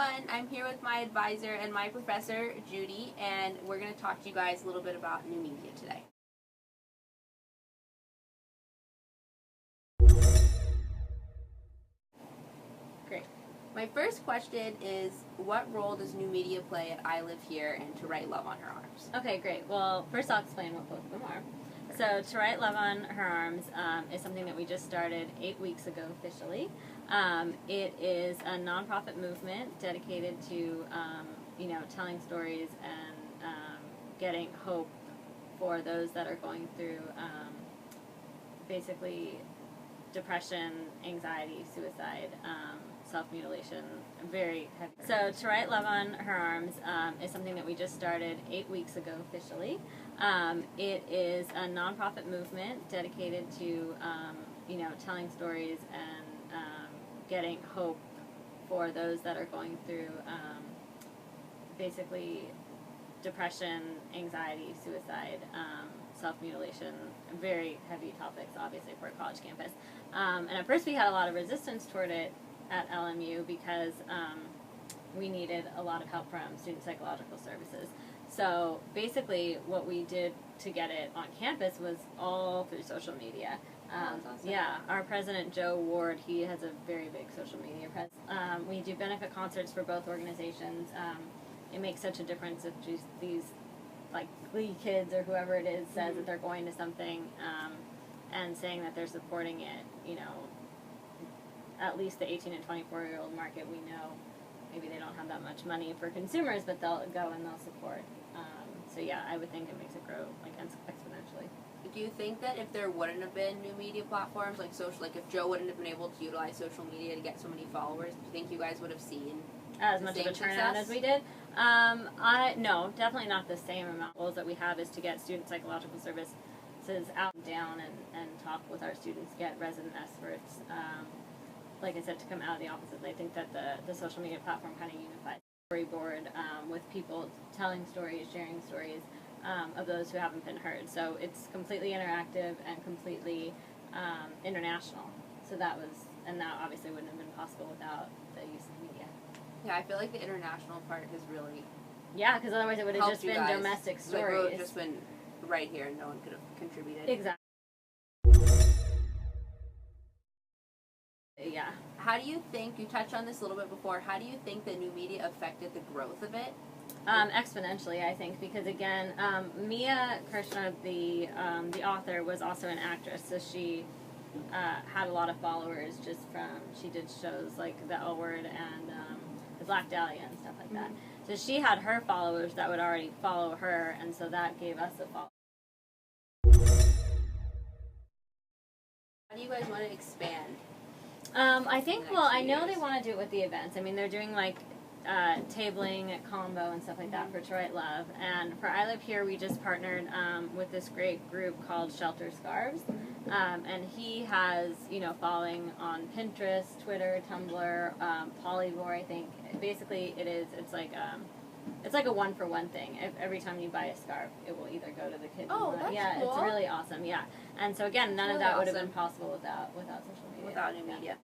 everyone, I'm here with my advisor and my professor, Judy, and we're going to talk to you guys a little bit about new media today. Great. My first question is, what role does new media play at I Live Here and To Write Love on Her Arms? Okay, great. Well, first I'll explain what both of them are. So, To Write Love on Her Arms is something that we just started 8 weeks ago officially. It is a nonprofit movement dedicated to, telling stories and getting hope for those that are going through basically depression, anxiety, suicide, self-mutilation, very heavy. So To Write Love on Her Arms is something that we just started 8 weeks ago officially. It is a nonprofit movement dedicated to, telling stories and getting hope for those that are going through basically depression, anxiety, suicide, self-mutilation, very heavy topics obviously for a college campus. And at first we had a lot of resistance toward it at LMU because we needed a lot of help from student psychological services. So basically what we did to get it on campus was all through social media. That's awesome. Yeah, our president, Joe Ward, he has a very big social media presence. We do benefit concerts for both organizations. It makes such a difference if just these like Glee kids or whoever it is says that they're going to something and saying that they're supporting it, at least the 18 and 24-year-old market, we know maybe they don't have that much money for consumers, but they'll go and they'll support. So yeah, I would think it makes it grow like exponentially. Do you think that if there wouldn't have been new media platforms like if Joe wouldn't have been able to utilize social media to get so many followers, do you think you guys would have seen as much of a turnout as we did? No, definitely not the same amount. The goals that we have is to get student psychological services out and down and talk with our students, get resident experts, like I said, to come out of the offices. I think that the social media platform kind of unifies storyboard with people telling stories, sharing stories of those who haven't been heard. So it's completely interactive and completely international. So that obviously wouldn't have been possible without the use of media. Yeah, I feel like the international part has really because otherwise it would have just been domestic stories. Like, it would have just been right here and no one could have contributed. Exactly. Yeah. How do you think, you touched on this a little bit before, how do you think the new media affected the growth of it? Exponentially, I think, because again, Mia Kirshner, the author, was also an actress, so she had a lot of followers just from, she did shows like The L Word and The Black Dahlia and stuff like that. So she had her followers that would already follow her, and so that gave us a follow. How do you guys want to expand? I think, I know they want to do it with the events. I mean, they're doing like tabling, combo, and stuff like that for To Write Love. And for I Live Here, we just partnered with this great group called Shelter Scarves. And he has, following on Pinterest, Twitter, Tumblr, Polyvore, I think. Basically, it's like a one-for-one thing. Every time you buy a scarf, it will either go to the kids. Oh, that's cool. It's really awesome. Yeah, and so again, none of that would have been possible without social media. Without new media.